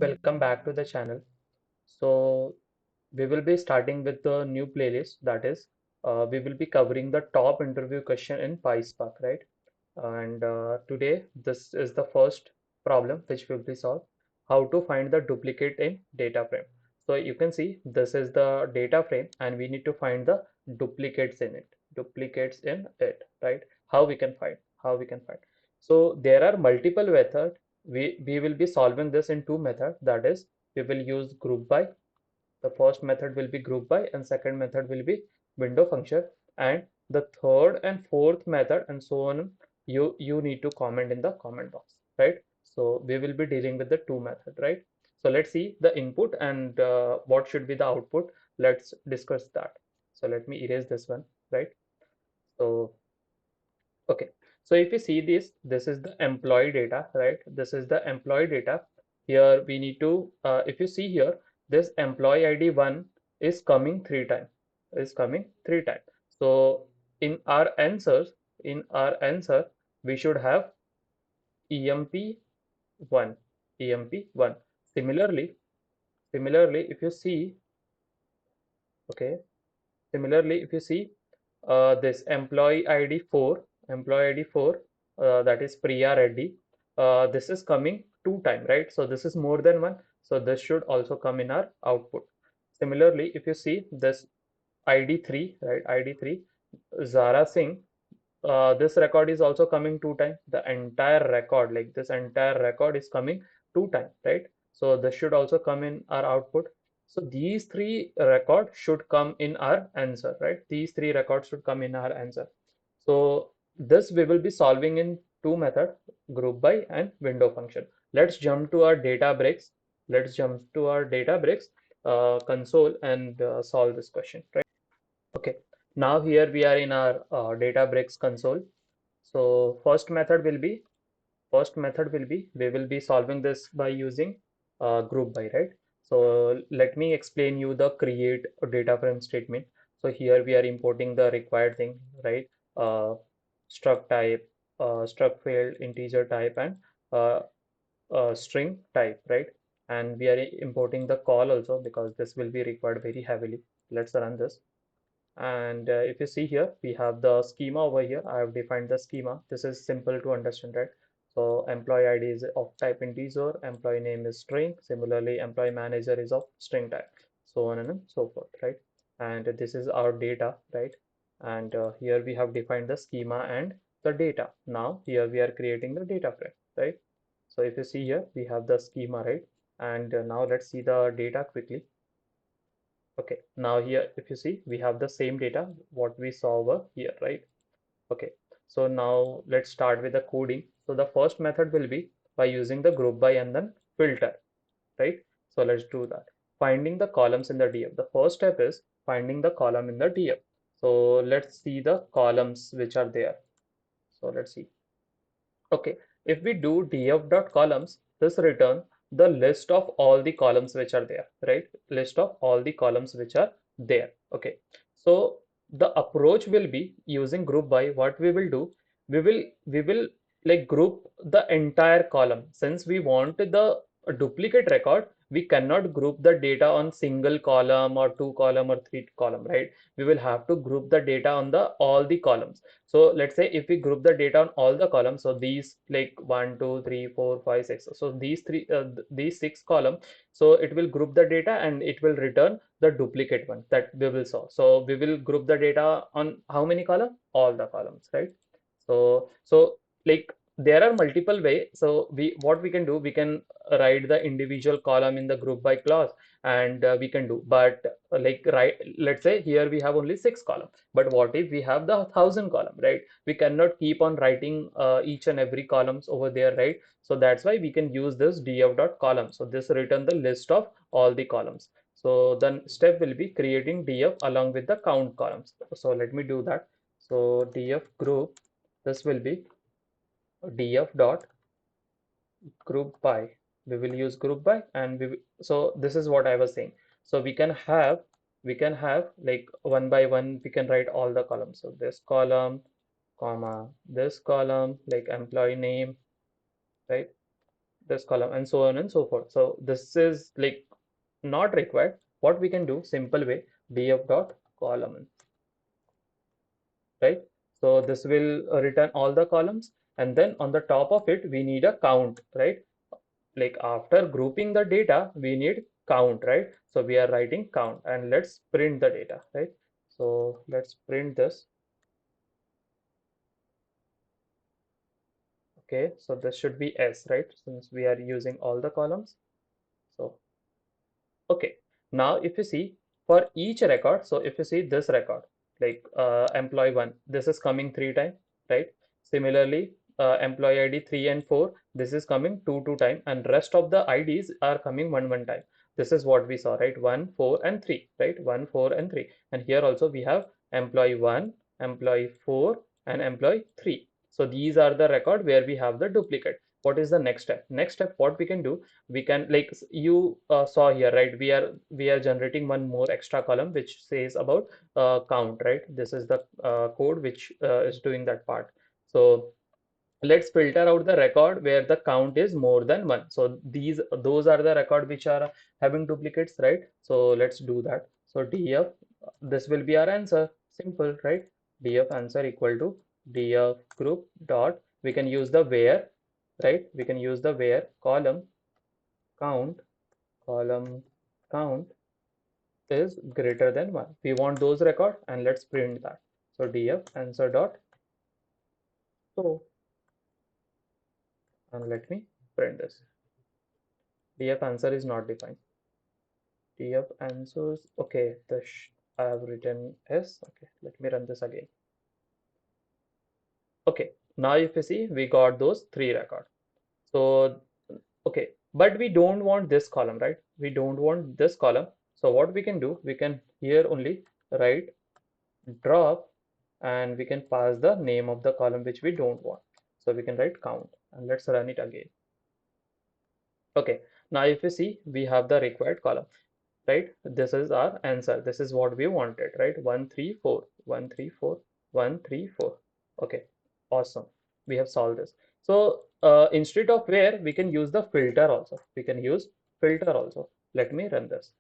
Welcome back to the channel. So we will be starting with the new playlist, that is we will be covering the top interview question in PySpark, right? And today this is the first problem which will be solved: how to find the duplicate in data frame. So you can see this is the data frame and we need to find the duplicates in it, right? How we can find. So there are multiple methods. We will be solving this in two methods, that is we will use group by. The first method will be group by and second method will be window function, and the third and fourth method and so on you need to comment in the comment box, right? So we will be dealing with the two method, right? So let's see the input and what should be the output. Let's discuss that. So let me erase this one, right? So okay, so if you see this is the employee data, right? This is the employee data. Here we need to, if you see here, this employee ID 1 is coming three times, So in our answers, we should have EMP1, EMP1. Similarly, if you see, okay, similarly, if you see this employee ID 4, that is Priya Reddy, this is coming two time, right? So this is more than one. So this should also come in our output. Similarly, if you see this ID 3, right? ID 3, Zara Singh, this record is also coming two time. The entire record, like this entire record is coming two time, right? So this should also come in our output. So these three records should come in our answer, right? These three records should come in our answer. So this we will be solving in two method, group by and window function. Let's jump to our Databricks. Let's jump to our Databricks console and solve this question, right? Okay, now here we are in our Databricks console. So first method will be we will be solving this by using group by, right? So let me explain you the create data frame statement. So here we are importing the required thing, right? Uh, struct type, StructField, integer type, and uh, string type, right? And we are importing the call also because this will be required very heavily. Let's run this. And if you see here, we have the schema over here. I have defined the schema. This is simple to understand, right? So employee ID is of type integer, employee name is string. Similarly, employee manager is of string type, so on and so forth, right? And this is our data, right? And here we have defined the schema and the data. Now here we are creating the data frame, right? So if you see here, we have the schema, right? And now let's see the data quickly. Okay, now here if you see we have the same data what we saw over here, right? Okay, so now let's start with the coding. So the first method will be by using the group by and then filter, right? So let's do that. Finding the columns in the DF. The first step is finding the column in the DF. So let's see the columns which are there. So let's see. Okay, if we do df.columns, this return the list of all the columns which are there, right? List of all the columns which are there. Okay, so the approach will be using group by. What we will do, we will like group the entire column. Since we want the duplicate record, we cannot group the data on single column or two column or three column, right? We will have to group the data on the all the columns. So let's say if we group the data on all the columns, so these like 1 2 3 4 5 6, so these six column, so it will group the data and it will return the duplicate one that we will saw. So we will group the data on how many column? All the columns, right? So like there are multiple way. So what we can do, we can write the individual column in the group by clause, and we can do, but like right, let's say here we have only six column, but what if we have the 1,000 column, right? We cannot keep on writing each and every columns over there, right? So that's why we can use this df.column. So this return the list of all the columns. So then step will be creating df along with the count columns. So let me do that. So df group, this will be df dot group by. We will use group by, and so this is what I was saying. So we can have like one by one we can write all the columns. So this column comma this column, like employee name, right? this column, and so on and so forth. So this is like not required. What we can do, simple way, df dot column, right? So this will return all the columns, and then on the top of it we need a count, right? Like after grouping the data we need count, right? So we are writing count, and let's print the data, right? So let's print this. Okay, so this should be S, right? Since we are using all the columns. So okay, now if you see for each record, so if you see this record, like employee 1, this is coming 3 times, right? Similarly, employee ID 3 and 4, this is coming 2 time, and rest of the IDs are coming 1 time. This is what we saw, right? 1, 4, and 3, right? 1, 4, and 3. And here also we have employee 1, employee 4, and employee 3. So these are the record where we have the duplicate. What is the next step? Next step, what we can do, we can, like you saw here, right? We are generating one more extra column which says about count, right? This is the code which is doing that part. So let's filter out the record where the count is more than 1. So those are the record which are having duplicates, right? So let's do that. So df, this will be our answer. Simple, right? Df answer equal to df group dot, we can use the where, right? We can use the where column count, column count is greater than 1. We want those record, and let's print that. So df answer dot show, and let me print this. Df answer is not defined. Df answers, okay, I have written s. Okay, let me run this again. Okay, now if you see, we got those 3 records. So okay, but we don't want this column, right? We don't want this column. So what we can do, we can here only write drop, and we can pass the name of the column which we don't want. So we can write count, and let's run it again. Okay, now if you see, we have the required column, right? This is our answer. This is what we wanted, right? 1, 3, 4, 1, 3, 4, 1, 3, 4. Okay, awesome. We have solved this. So instead of where, we can use the filter also. We can use filter also. Let me run this.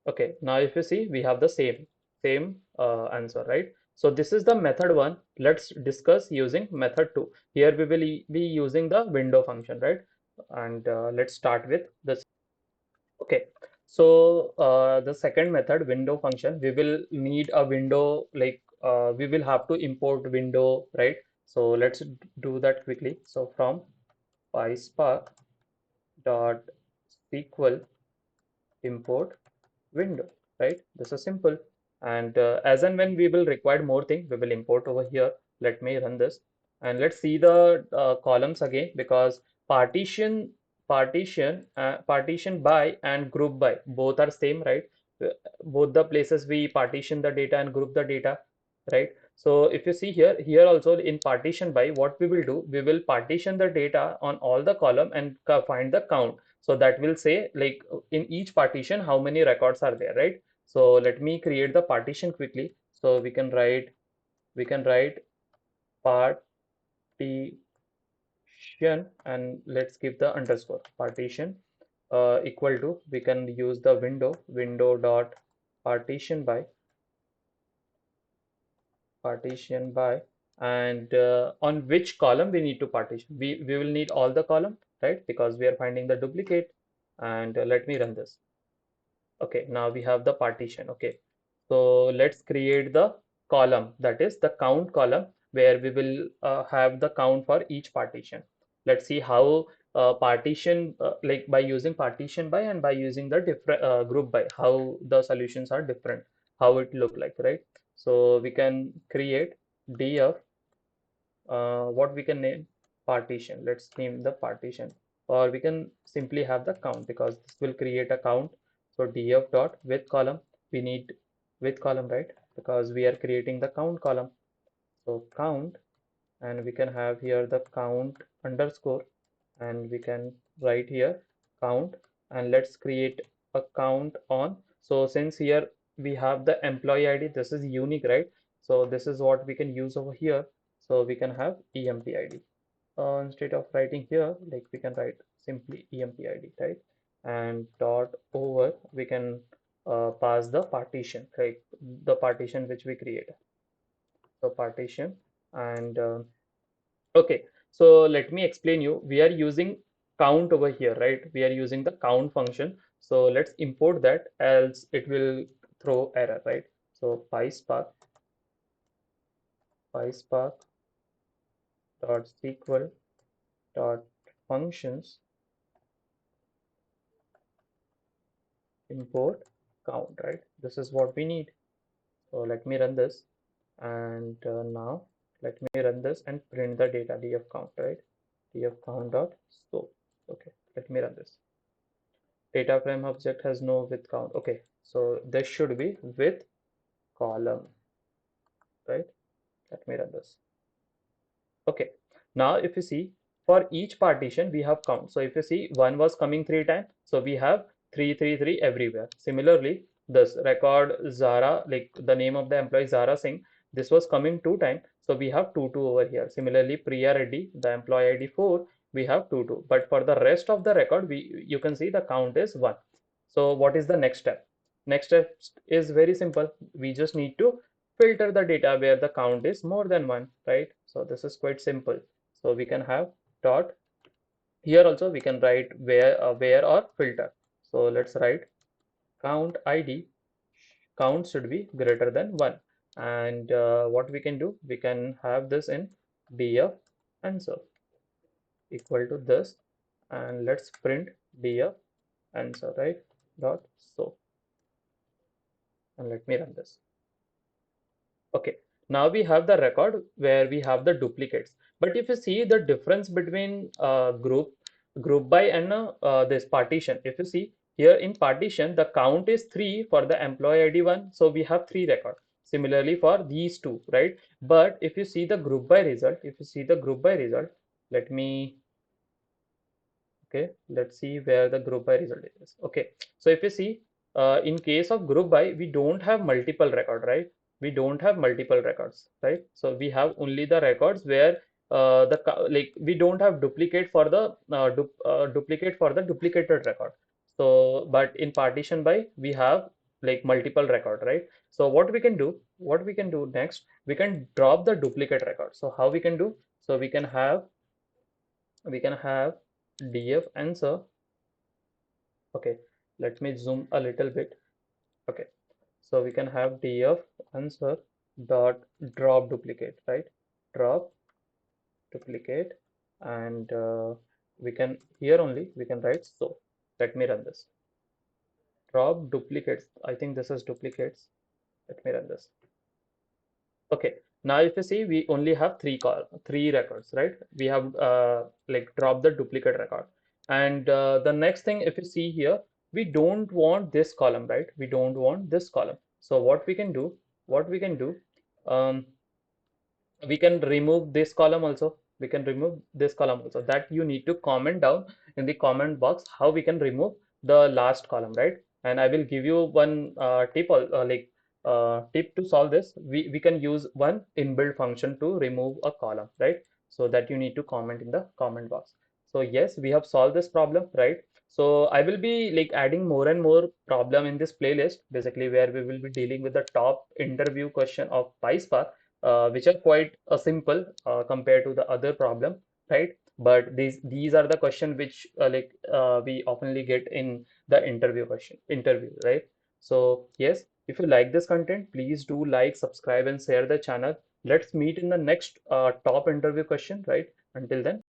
Okay, now if you see, we have the same answer, right? So this is the method 1. Let's discuss using method 2. Here we will be using the window function, right? And let's start with this. Okay, so the second method, window function, we will need a window, like we will have to import window, right? So let's do that quickly. So from pyspark dot SQL import window, right? This is simple. And as and when we will require more thing, we will import over here. Let me run this, and let's see the columns again, because partition by and group by, both are same, right? Both the places we partition the data and group the data, right? So if you see here, also in partition by, what we will do, we will partition the data on all the column and find the count. So that will say, like in each partition how many records are there, right? So let me create the partition quickly. So we can write partition, and let's give the underscore partition equal to, we can use the window dot partition by, and on which column we need to partition. We will need all the column, right? Because we are finding the duplicate. And let me run this. Okay, now we have the partition. Okay, so let's create the column, that is the count column, where we will have the count for each partition. Let's see how partition, like by using partition by and by using the different group by, how the solutions are different, how it look like, right? So we can create df, what we can name, partition. Let's name the partition, or we can simply have the count, because this will create a count. So df dot with column, we need with column, right? Because we are creating the count column. So count, and we can have here the count underscore, and we can write here count, and let's create a count on. So since here we have the employee ID, this is unique, right? So this is what we can use over here. So we can have empid, instead of writing here, like we can write simply empid, right? And dot over, we can pass the partition, like the partition which we create. So partition and okay. So let me explain you. We are using count over here, right? We are using the count function. So let's import that, else it will throw error, right? So pyspark dot SQL dot functions import count, right? This is what we need. So let me run this, and now let me run this and print the data df count, right? Df count dot so. Okay, let me run this. Data frame object has no with count. Okay, so this should be with column, right? Let me run this. Okay, now if you see, for each partition we have count. So if you see, one was coming 3 times, so we have 333 everywhere. Similarly, this record Zara, like the name of the employee Zara Singh, this was coming 2 times, so we have 2 over here. Similarly, Priya Reddy, the employee ID 4, we have 2. But for the rest of the record, you can see the count is 1. So what is the next step? Next step is very simple. We just need to filter the data where the count is more than 1, right? So this is quite simple. So we can have dot, here also we can write where or filter. So let's write count id, count should be greater than 1. And what we can do, we can have this in df answer equal to this, and let's print df answer, right? Dot so, and let me run this. Okay, now we have the record where we have the duplicates. But if you see the difference between group by and this partition, if you see here in partition, the count is 3 for the employee ID 1, so we have 3 record. Similarly for these two, right? But if you see the group by result, if you see the group by result, let me, okay, let's see where the group by result is. Okay, so if you see, in case of group by, we don't have multiple record, right? We don't have multiple records, right? So we have only the records where like we don't have duplicate for the duplicate for the duplicated record. So but in partition by, we have like multiple record, right? So what we can do next, we can drop the duplicate record. So how we can do? So we can have df answer. Okay, let me zoom a little bit. Okay, so we can have df answer dot drop duplicate, right? Drop duplicate, and we can, here only we can write so. Let me run this. Drop duplicates, I think this is duplicates. Let me run this. Okay, now if you see, we only have three records, right? We have like drop the duplicate record. And the next thing, if you see here, we don't want this column, right? We don't want this column. So what we can do, um, we can remove this column also. We can remove this column also. That you need to comment down in the comment box how we can remove the last column, right? And I will give you one tip, tip to solve this. We can use one inbuilt function to remove a column, right? So that you need to comment in the comment box. So yes, we have solved this problem, right? So I will be like adding more and more problem in this playlist, basically where we will be dealing with the top interview question of PySpark, which are quite simple compared to the other problem, right? But these are the question which we oftenly get in the interview, right? So yes, if you like this content, please do like, subscribe, and share the channel. Let's meet in the next top interview question, right? Until then.